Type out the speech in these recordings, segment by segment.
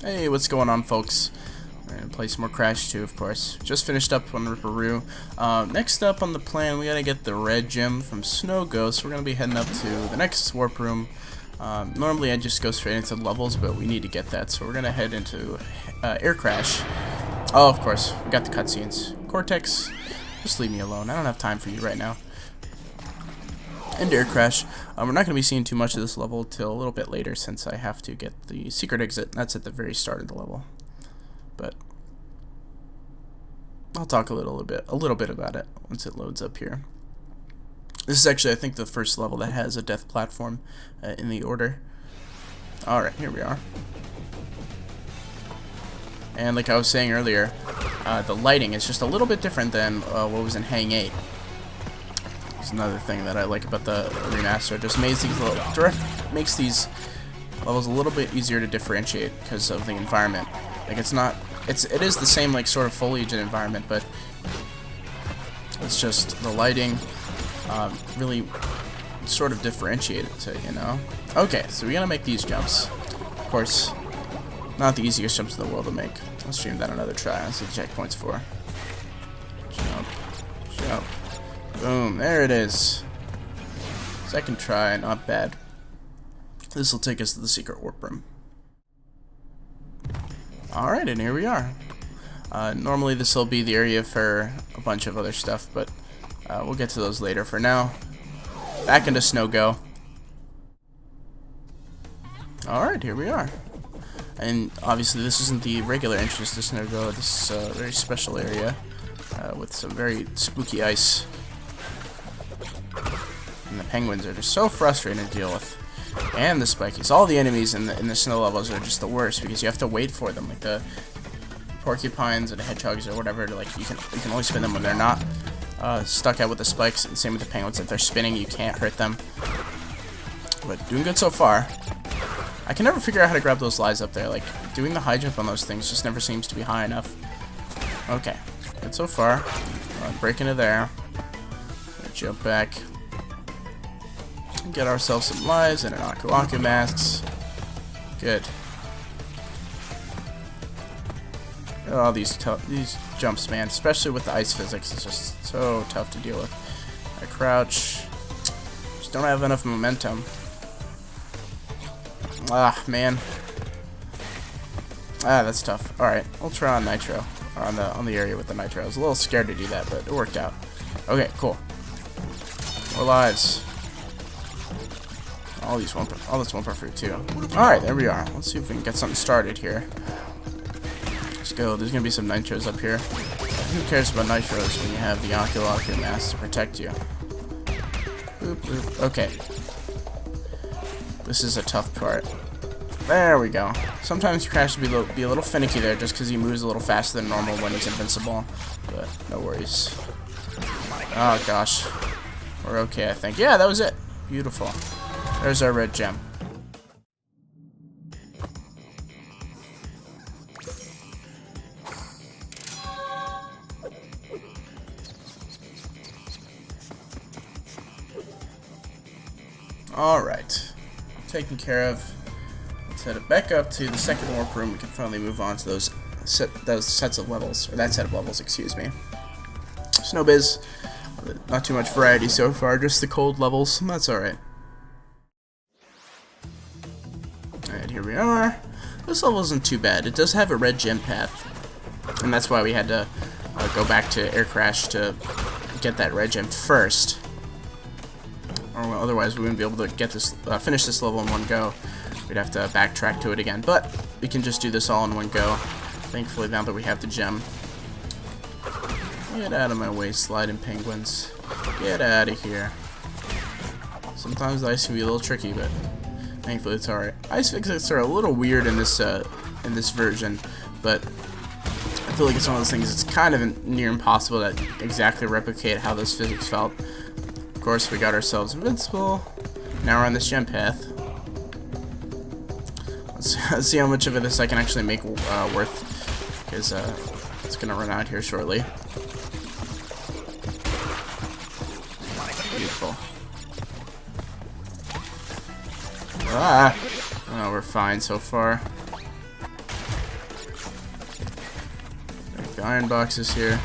Hey, what's going on, folks? We're gonna play some more Crash 2, of course. Just finished up on Ripperoo. Next up on the plan, we gotta get the red gem from Snow Ghost. We're gonna be heading up to the next warp room. Normally I just go straight into levels, but we need to get that, so we're gonna head into Air Crash. Oh, of course, we got the cutscenes. Cortex, just leave me alone. I don't have time for you right now. And Air Crash. We're not going to be seeing too much of this level till a little bit later, since I have to get the secret exit. That's at the very start of the level. But I'll talk a little bit about it once it loads up here. This is actually, I think, the first level that has a death platform in the order. Alright, here we are. And like I was saying earlier, the lighting is just a little bit different than what was in Hang 8. It's another thing that I like about the remaster. It just makes these levels a little bit easier to differentiate because of the environment. Like it is the same like sort of foliage environment, but it's just the lighting really sort of differentiate it, you know. Okay, so we gotta make these jumps. Of course, not the easiest jumps in the world to make. Let's stream that another try. That's what the checkpoint's for. Jump, jump. Boom, there it is. Second try, not bad. This will take us to the secret warp room. Alright, and here we are. Normally this will be the area for a bunch of other stuff, but we'll get to those later. For now, back into Snow Go. Alright, here we are. And obviously this isn't the regular entrance to Snow Go. This is a very special area with some very spooky ice. And the penguins are just so frustrating to deal with. And the spikies. All the enemies in the snow levels are just the worst because you have to wait for them. Like the porcupines and the hedgehogs or whatever, like you can only spin them when they're not stuck out with the spikes. And same with the penguins. If they're spinning, you can't hurt them. But doing good so far. I can never figure out how to grab those lives up there. Like doing the high jump on those things just never seems to be high enough. Okay, good so far. Break into there. Jump back. Get ourselves some lives and an Aku Aku masks. Good. Oh, these jumps, man, especially with the ice physics, it's just so tough to deal with. I crouch. Just don't have enough momentum. Ah, man. Ah, that's tough. All right, we'll try on Nitro, or on the area with the Nitro. I was a little scared to do that, but it worked out. Okay, cool. More lives. All this Wumper fruit too. Alright, there we are. Let's see if we can get something started here. Let's go. There's gonna be some nitros up here. Who cares about nitros when you have the Aku Aku mask to protect you? Boop, boop. Okay. This is a tough part. There we go. Sometimes Crash will be a little finicky there just because he moves a little faster than normal when he's invincible. But no worries. Oh gosh. We're okay, I think. Yeah, that was it. Beautiful. There's our red gem. Alright. Taken care of. Let's head it back up to the second warp room. We can finally move on to those sets of levels. Or that set of levels, excuse me. Snowbiz. Not too much variety so far, just the cold levels. That's alright. Alright, here we are. This level isn't too bad. It does have a red gem path. And that's why we had to go back to Air Crash to get that red gem first. Or otherwise we wouldn't be able to get this finish this level in one go. We'd have to backtrack to it again. But we can just do this all in one go. Thankfully, now that we have the gem. Get out of my way, sliding penguins. Get out of here. Sometimes the ice can be a little tricky, but thankfully it's alright. Ice physics are a little weird in this version, but I feel like it's one of those things it's kind of near impossible to exactly replicate how those physics felt. Of course, we got ourselves invincible. Now we're on this gem path. Let's see how much of this I can actually make worth, because it's gonna run out here shortly. Beautiful. Ah! Oh, we're fine so far. iron boxes here.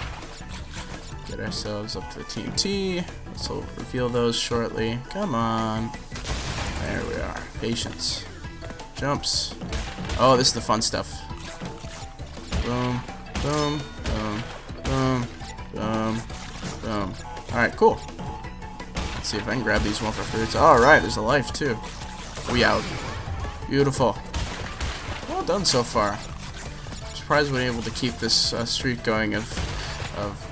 Get ourselves up to the TNT. So we'll reveal those shortly. Come on. There we are. Patience. Jumps. Oh, this is the fun stuff. Boom, boom, boom, boom, boom, boom. Alright, cool. Let's see if I can grab these Wumpa fruits. Alright, there's a life too. We out. Beautiful. Well done so far. I'm surprised we're able to keep this streak going of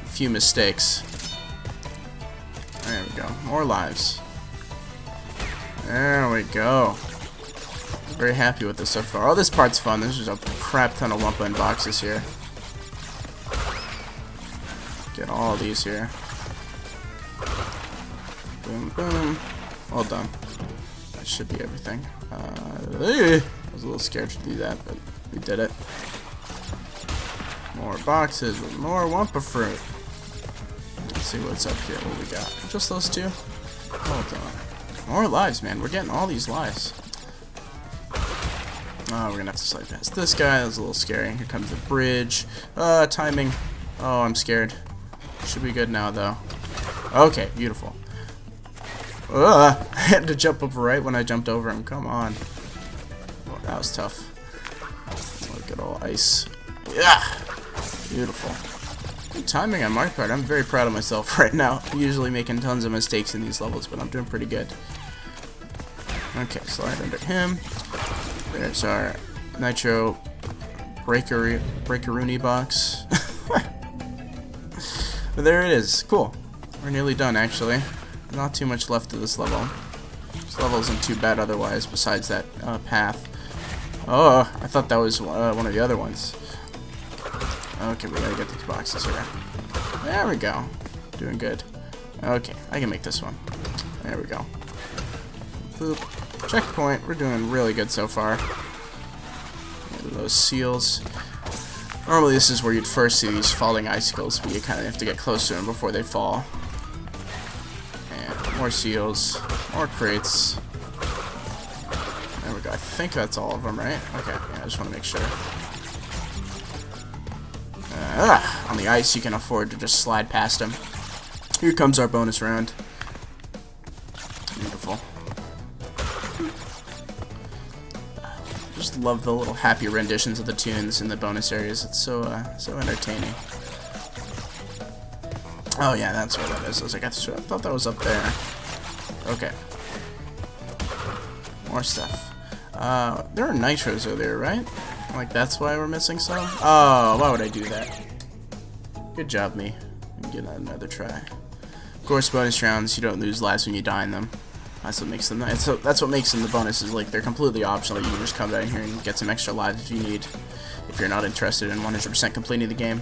few mistakes. There we go. More lives. There we go. Very happy with this so far. Oh, this part's fun. There's just a crap ton of Wumpa in boxes here. Get all of these here. Boom, boom. Well done. That should be everything. I was a little scared to do that, but we did it. More boxes with more Wumpa fruit. Let's see what's up here. What we got? Just those two? Well done. More lives, man. We're getting all these lives. Oh, we're gonna have to slide past this guy. That was a little scary. Here comes the bridge. Timing. Oh, I'm scared. Should be good now, though. Okay, beautiful. I had to jump up right when I jumped over him. Come on. Oh, that was tough. Look at all ice. Yeah! Beautiful. Good timing on my part. I'm very proud of myself right now. I'm usually making tons of mistakes in these levels, but I'm doing pretty good. Okay, slide under him. There's our Nitro Breakaroonie box. But there it is. Cool. We're nearly done, actually. Not too much left of this level. This level isn't too bad otherwise, besides that path. Oh, I thought that was one of the other ones. Okay, we gotta get these boxes here. There we go. Doing good. Okay, I can make this one. There we go. Boop. Checkpoint. We're doing really good so far. Those seals. Normally this is where you'd first see these falling icicles, but you kind of have to get close to them before they fall. And more seals. More crates. There we go. I think that's all of them, right? Okay, yeah, I just want to make sure. On the ice, you can afford to just slide past them. Here comes our bonus round. Beautiful. Just love the little happy renditions of the tunes in the bonus areas. It's so entertaining. Oh yeah, that's what that is. I was like, I thought that was up there. Okay. More stuff. There are nitros over there, right? Like that's why we're missing some? Oh, why would I do that? Good job, me. Get another try. Of course, bonus rounds, you don't lose lives when you die in them. That's what makes them nice. So that's what makes them the bonuses. Like they're completely optional. You can just come down here and get some extra lives if you need. If you're not interested in 100% completing the game.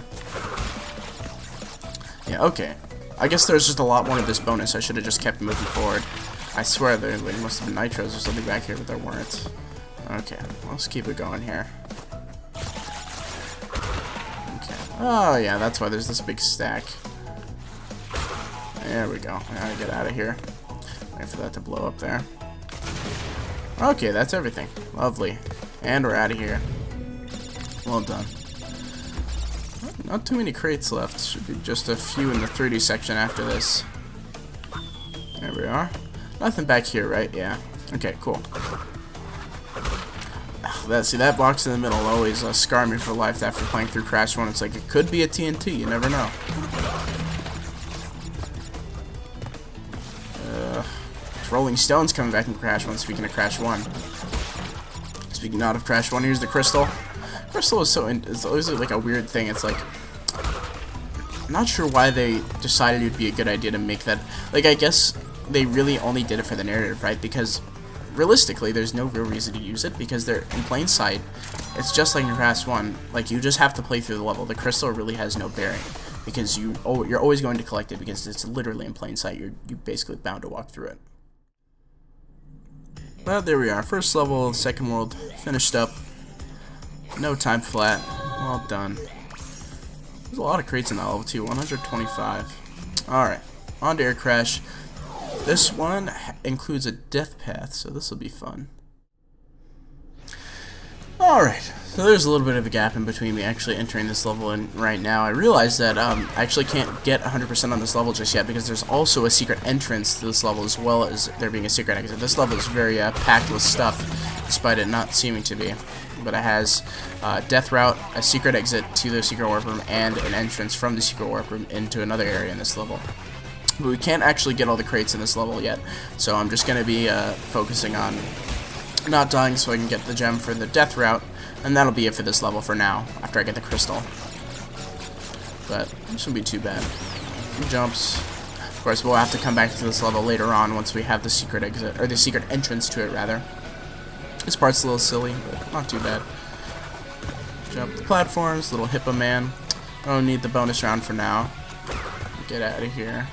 Yeah. Okay. I guess there's just a lot more of this bonus. I should have just kept moving forward. I swear there must have been nitros or something back here, but there weren't. Okay. Let's keep it going here. Okay. Oh yeah, that's why there's this big stack. There we go. I gotta get out of here. Wait for that to blow up there. Okay, that's everything. Lovely. And we're out of here. Well done. Not too many crates left. Should be just a few in the 3D section after this. There we are. Nothing back here, right? Yeah. Okay, cool. See, that box in the middle always scar me for life after playing through Crash 1. It's like, it could be a TNT. You never know. Rolling Stones coming back in Crash 1, speaking of Crash 1. Speaking not of Crash 1, here's the crystal. Crystal is it's always like a weird thing. It's like, I'm not sure why they decided it would be a good idea to make that. Like, I guess they really only did it for the narrative, right? Because realistically, there's no real reason to use it because they're in plain sight. It's just like in Crash 1. Like, you just have to play through the level. The crystal really has no bearing because you're always going to collect it because it's literally in plain sight. You're basically bound to walk through it. Well, there we are. First level, second world, finished up. No time flat. Well done. There's a lot of crates in that level too. 125. Alright. On to Air Crash. This one includes a death path, so this will be fun. Alright. So there's a little bit of a gap in between me actually entering this level and right now. I realized that I actually can't get 100% on this level just yet because there's also a secret entrance to this level as well as there being a secret exit. This level is very packed with stuff despite it not seeming to be. But it has death route, a secret exit to the secret warp room, and an entrance from the secret warp room into another area in this level. But we can't actually get all the crates in this level yet, so I'm just going to be focusing on not dying so I can get the gem for the death route, and that'll be it for this level for now, after I get the crystal. But it shouldn't be too bad. Jumps. Of course, we'll have to come back to this level later on once we have the secret exit, or the secret entrance to it, rather. This part's a little silly, but not too bad. Jump the platforms, little hippo man. Don't need the bonus round for now. Get out of here.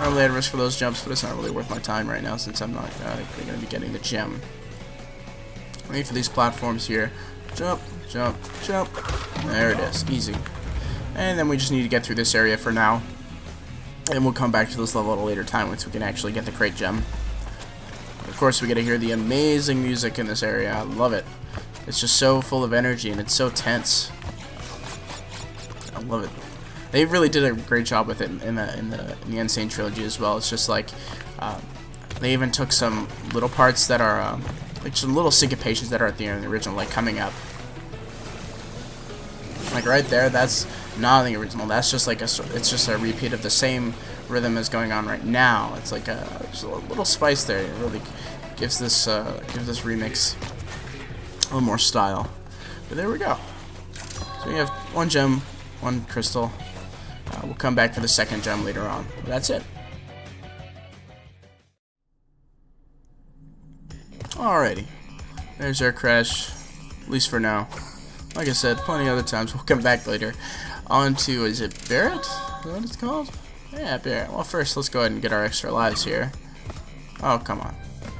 Normally I'd risk for those jumps, but it's not really worth my time right now since I'm not going to be getting the gem. Wait for these platforms here. Jump, jump, jump. There it is. Easy. And then we just need to get through this area for now. And we'll come back to this level at a later time once we can actually get the crate gem. Of course, we get to hear the amazing music in this area. I love it. It's just so full of energy and it's so tense. I love it. They really did a great job with it in the Sane Trilogy as well. It's just like they even took some little parts that are like some little syncopations that are at the end of the original, like coming up. Like right there, that's not the original. That's just like it's just a repeat of the same rhythm as going on right now. It's like just a little spice there. It really gives this remix a little more style. But there we go. So we have one gem, one crystal. We'll come back for the second gem later on. But that's it. Alrighty. There's our crash. At least for now. Like I said, plenty of other times. We'll come back later. On to, is it Barrett? Is that what it's called? Yeah, Barrett. Well, first, let's go ahead and get our extra lives here. Oh, come on.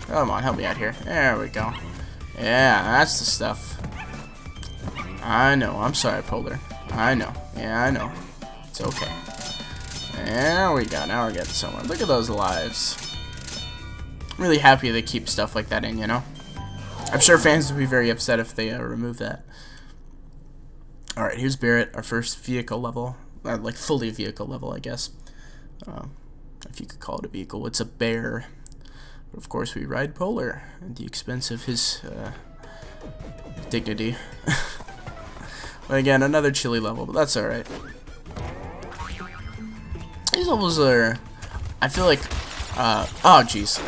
Come on, help me out here. There we go. Yeah, that's the stuff. I know. I'm sorry, Polar. I know. Yeah, I know. It's okay. There we go. Now we're getting somewhere. Look at those lives. I'm really happy they keep stuff like that in, you know? I'm sure fans would be very upset if they remove that. Alright, here's Barrett, our first vehicle level. Like, fully vehicle level, I guess. If you could call it a vehicle. It's a bear. But of course, we ride Polar at the expense of his dignity. But again, another chilly level, but that's alright. These levels are, I feel like, oh jeez.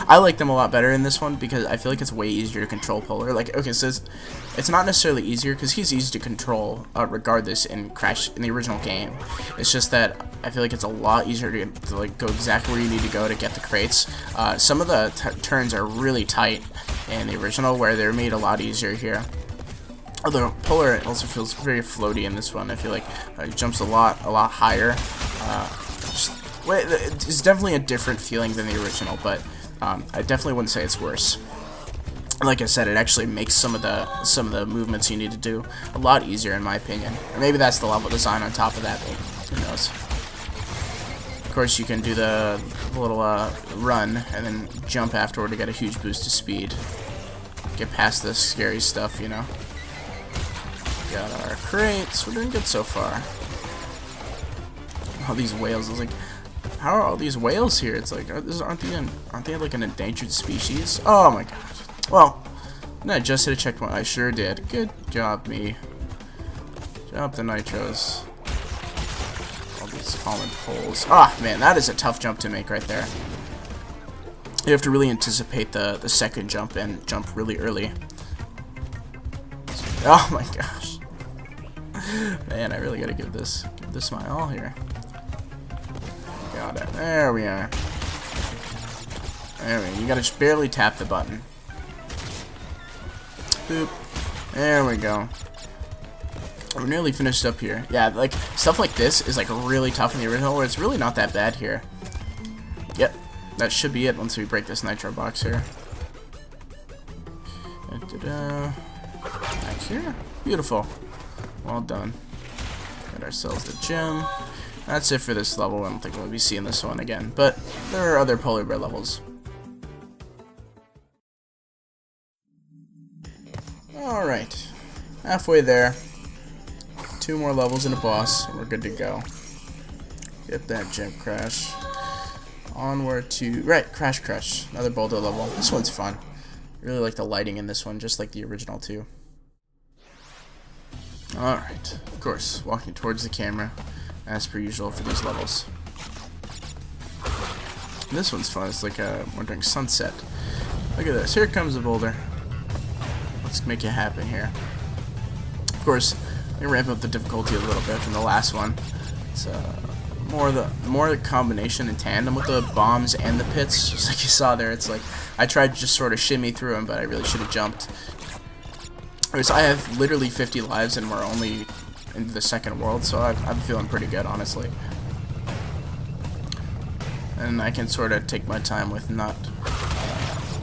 I like them a lot better in this one because I feel like it's way easier to control Polar. Like, okay, so it's not necessarily easier because he's easy to control regardless in Crash in the original game. It's just that I feel like it's a lot easier to like go exactly where you need to go to get the crates. Some of the turns are really tight in the original, where they're made a lot easier here. Although Polar also feels very floaty in this one. I feel like it jumps a lot higher. It's definitely a different feeling than the original, but I definitely wouldn't say it's worse. Like I said, it actually makes some of the movements you need to do a lot easier, in my opinion. Or maybe that's the level design on top of that, but who knows. Of course, you can do the little run and then jump afterward to get a huge boost of speed. Get past this scary stuff, you know. Got our crates. We're doing good so far. All these whales. I was like, how are all these whales here? It's like, aren't they like an endangered species? Oh my gosh. Well, I just hit a checkpoint. I sure did. Good job, me. Jump the nitros. All these fallen poles. Ah, man, that is a tough jump to make right there. You have to really anticipate the second jump and jump really early. Oh my gosh. Man, I really gotta give this my all here. Got it. There we are. There we go. You gotta just barely tap the button. Boop. There we go. We're nearly finished up here. Yeah, like, stuff like this is like really tough in the original, where it's really not that bad here. Yep. That should be it once we break this nitro box here. Back here. Beautiful. Well done. Got ourselves the gem. That's it for this level. I don't think we'll be seeing this one again. But there are other polar bear levels. Alright. Halfway there. 2 more levels and a boss, and we're good to go. Get that jump crash. Onward to... Right, Crash Crush. Another boulder level. This one's fun. Really like the lighting in this one, just like the original too. Alright. Of course, walking towards the camera, as per usual for these levels. And this one's fun. It's like we're doing sunset. Look at this. Here comes the boulder. Let's make it happen here. Of course, we ramp up the difficulty a little bit from the last one. It's more the combination in tandem with the bombs and the pits, just like you saw there. It's like I tried to just sort of shimmy through them, but I really should have jumped. So I have literally 50 lives, and we're only into the second world, so I'm feeling pretty good, honestly. And I can sort of take my time with not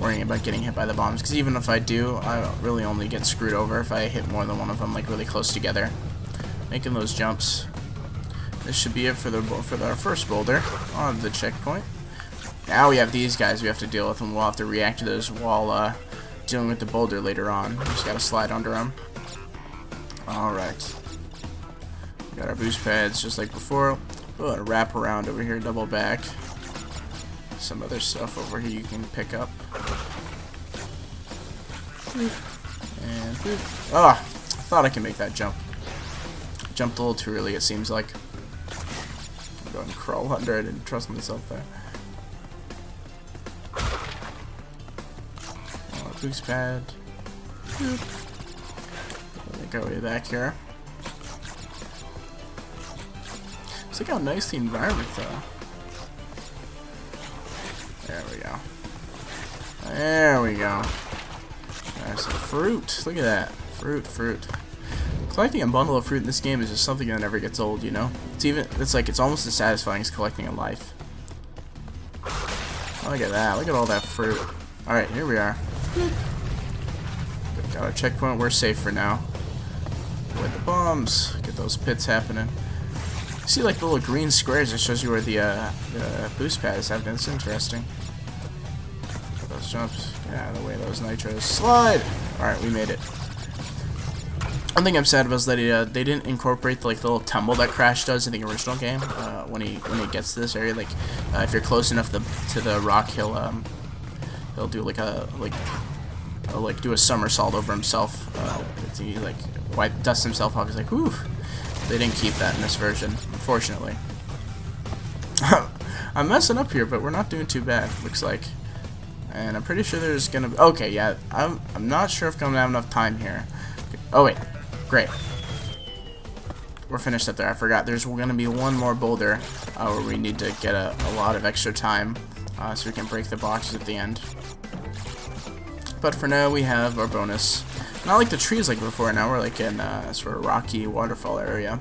worrying about getting hit by the bombs, because even if I do, I really only get screwed over if I hit more than one of them, like really close together. Making those jumps. This should be it for our first boulder on the checkpoint. Now we have these guys we have to deal with, and we'll have to react to those while dealing with the boulder later on. We just gotta slide under them. Alright. We got our boost pads just like before. We'll wrap around over here, double back. Some other stuff over here you can pick up. And ah, I thought I could make that jump. Jumped a little too early, it seems like. Go and crawl under it and trust myself there. Boost pad. Go way back here. Just look how nice the environment though. There we go. There we go. There's some fruit. Look at that. Fruit. Collecting a bundle of fruit in this game is just something that never gets old, you know? It's almost as satisfying as collecting a life. Look at that. Look at all that fruit. Alright, here we are. Got our checkpoint. We're safe for now. With the bombs. Get those pits happening. See like the little green squares that shows you where the boost pad is happening. It's interesting. Get those jumps. Get out of the way, those nitros. Slide! Alright, we made it. One thing I'm sad about is that they didn't incorporate like the little tumble that Crash does in the original game. When he gets to this area, like if you're close enough to the rock, he'll do like do a somersault over himself. He like dust himself off. He's like, whew. They didn't keep that in this version, unfortunately. I'm messing up here, but we're not doing too bad. Looks like, and I'm pretty sure there's gonna be. Okay, yeah. I'm not sure if I'm gonna have enough time here. Oh wait. Great. We're finished up there. I forgot. There's going to be one more boulder where we need to get a lot of extra time so we can break the boxes at the end. But for now, we have our bonus. Not like the trees like before. Now we're like in a sort of rocky waterfall area.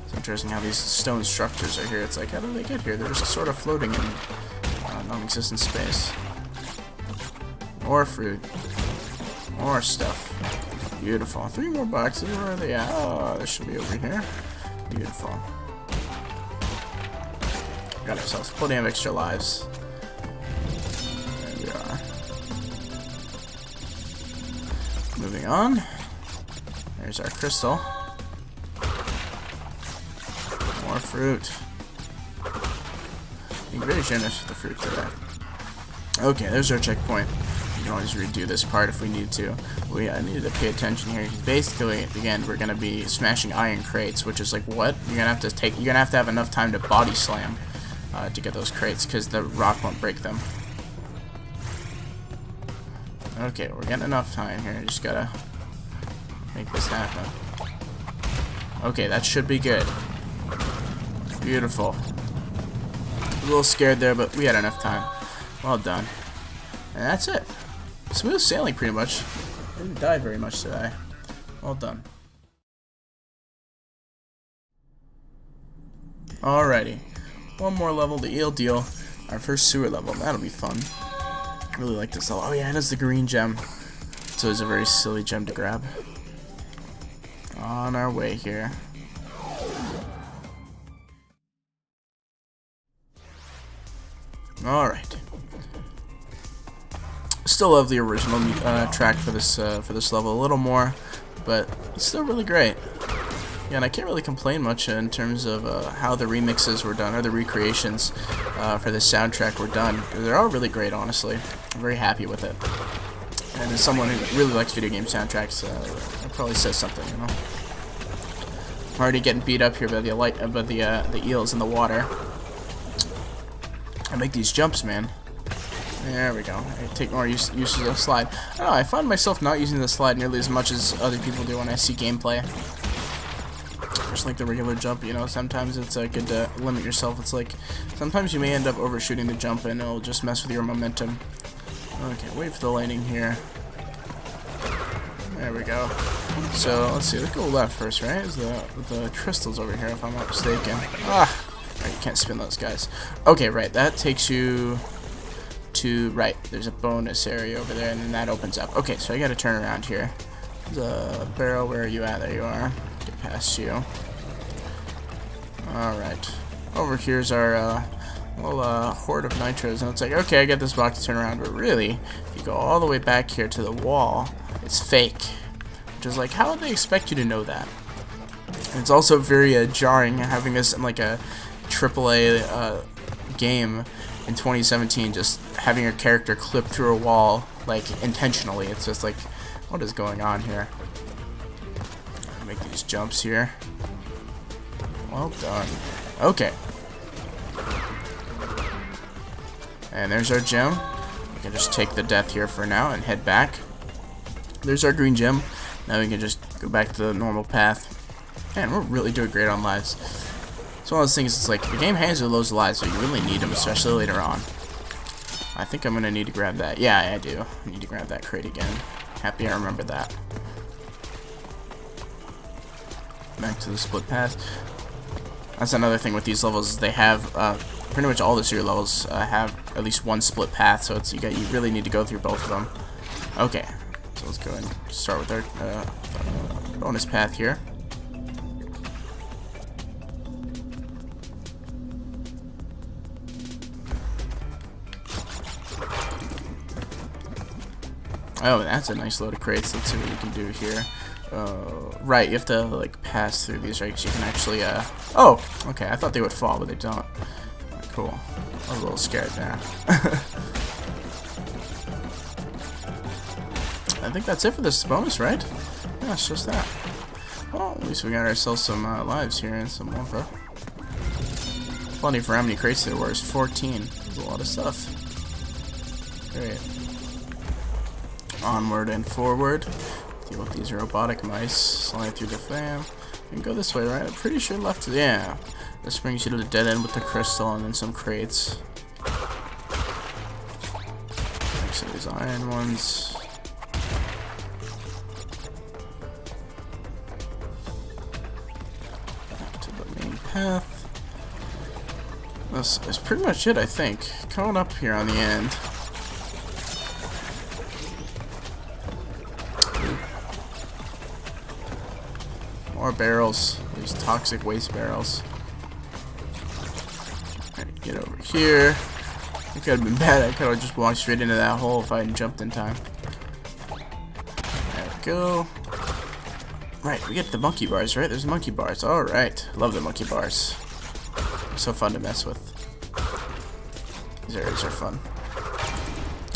It's interesting how these stone structures are here. It's like, how did they get here? They're just sort of floating in non-existent space. More fruit. More stuff. Beautiful. 3 more boxes. Where are they at? Oh, they should be over here. Beautiful. Got ourselves plenty of extra lives. There we are. Moving on. There's our crystal. More fruit. Being very generous with the fruit today. Okay, there's our checkpoint. We can always redo this part if we need to. We needed to pay attention here. Basically, again, we're gonna be smashing iron crates, which is like what? You're gonna have to have enough time to body slam to get those crates, because the rock won't break them. Okay, we're getting enough time here. Just gotta make this happen. Okay, that should be good. Beautiful. A little scared there, but we had enough time. Well done. And that's it. Smooth sailing, pretty much. Didn't die very much today. Well done. Alrighty. One more level, the eel deal. Our first sewer level. That'll be fun. Really like this level. Oh yeah, it has the green gem. So it's a very silly gem to grab. On our way here. Alright. Still love the original track for this level a little more, but it's still really great. Yeah, and I can't really complain much in terms of how the remixes were done, or the recreations for this soundtrack were done. They're all really great, honestly. I'm very happy with it. And as someone who really likes video game soundtracks, that probably says something, you know. I'm already getting beat up here by the eels in the water. I make these jumps, man. There we go. I take more use of the slide. I don't know, I find myself not using the slide nearly as much as other people do when I see gameplay. Just like the regular jump, you know, sometimes it's good to limit yourself. It's like, sometimes you may end up overshooting the jump and it'll just mess with your momentum. Okay, wait for the lightning here. There we go. So, let's see, let's go left first, right? Is the crystals over here, if I'm not mistaken. Ah! Right, you can't spin those guys. Okay, right, that takes you to, right, there's a bonus area over there, and then that opens up. Okay, so I gotta turn around here. The barrel, where are you at? There you are. Get past you. Alright. Over here's our little hoard of nitros, and it's like, okay, I got this box to turn around, but really, if you go all the way back here to the wall, it's fake. Which is like, how would they expect you to know that? And it's also very jarring having this in like a AAA game in 2017, just having your character clip through a wall, like, intentionally. It's just like, what is going on here? Make these jumps here. Well done. Okay. And there's our gem. We can just take the death here for now and head back. There's our green gem. Now we can just go back to the normal path. Man, we're really doing great on lives. It's one of those things, it's like, the game hands you loads of lives, so you really need them, especially later on. I think I'm going to need to grab that. Yeah, I do. I need to grab that crate again. Happy I remember that. Back to the split path. That's another thing with these levels, is they have, pretty much all the series levels have at least one split path, so it's, you really need to go through both of them. Okay, so let's go and start with our bonus path here. Oh, that's a nice load of crates. Let's see what we can do here. Right, you have to, like, pass through these, right? Because you can actually, oh! Okay, I thought they would fall, but they don't. Cool. I was a little scared there. I think that's it for this bonus, right? Yeah, it's just that. Well, at least we got ourselves some lives here and some more. Plenty for how many crates there were. It's 14. That's a lot of stuff. Great. Onward and forward. Deal with these robotic mice. Slide through the fan. We can go this way, right? I'm pretty sure left. Yeah. This brings you to the dead end with the crystal and then some crates. Like some of these iron ones. Back to the main path. This is pretty much it, I think. Coming up here on the end. More barrels. These toxic waste barrels. Alright, get over here. It could have been bad. I could have just walked straight into that hole if I hadn't jumped in time. There we go. Right, we get the monkey bars, right? There's monkey bars. Alright. Love the monkey bars. They're so fun to mess with. These areas are fun.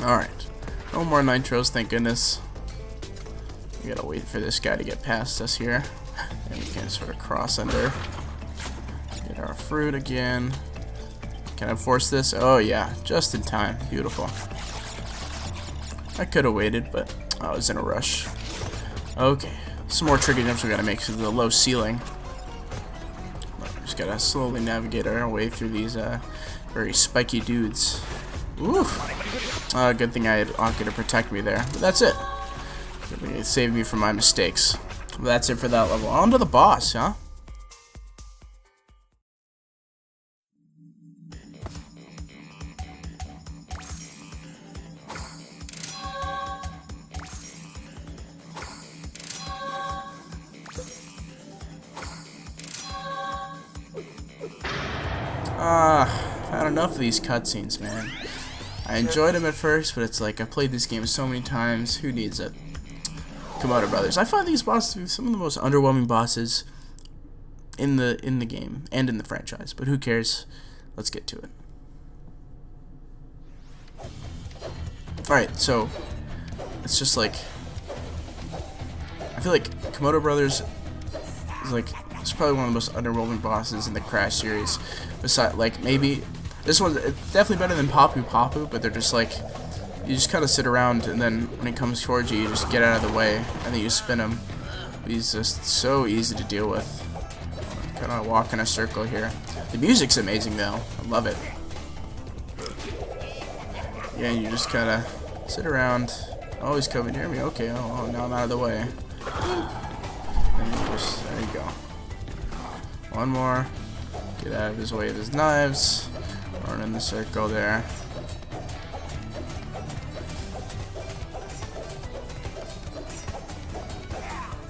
Alright. No more nitros, thank goodness. We gotta wait for this guy to get past us here. And we can sort of cross under. Get our fruit again. Can I force this? Oh yeah, just in time. Beautiful. I could have waited, but I was in a rush. Okay, some more tricky jumps we gotta make through the low ceiling. Just gotta slowly navigate our way through these very spiky dudes. Ooh. Good thing I had Anka to protect me there. But that's it. It saved me from my mistakes. Well, that's it for that level. On to the boss, huh? I've had enough of these cutscenes, man. I enjoyed him at first, but it's like I've played this game so many times. Who needs it? Komodo Brothers. I find these bosses to be some of the most underwhelming bosses in the game and in the franchise. But who cares? Let's get to it. All right, so it's just like I feel like Komodo Brothers is like it's probably one of the most underwhelming bosses in the Crash series. Besides, like maybe this one's definitely better than Papu Papu, but they're just like you just kind of sit around, and then when it comes towards you, you just get out of the way, and then you spin him. He's just so easy to deal with. Kind of walk in a circle here. The music's amazing though. I love it. Yeah, you just kind of sit around. Oh, he's coming near me. Okay, oh, now I'm out of the way. And you just, there you go. One more. Get out of his way of his knives. Run in the circle there.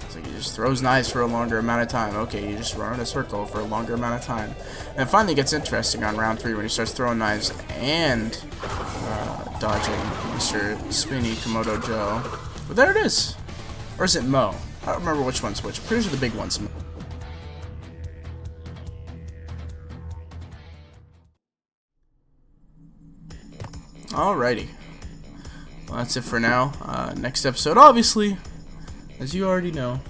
It's like he just throws knives for a longer amount of time. Okay, you just run in a circle for a longer amount of time. And it finally gets interesting on round 3 when he starts throwing knives and dodging Mr. Spinny Komodo Joe. But there it is. Or is it Mo? I don't remember which one's which. I'm pretty sure the big one's Mo. Alrighty. Well, that's it for now. Next episode, obviously, as you already know,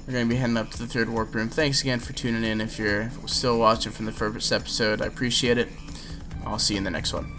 we're going to be heading up to the 3rd warp room. Thanks again for tuning in. If you're still watching from the first episode, I appreciate it. I'll see you in the next one.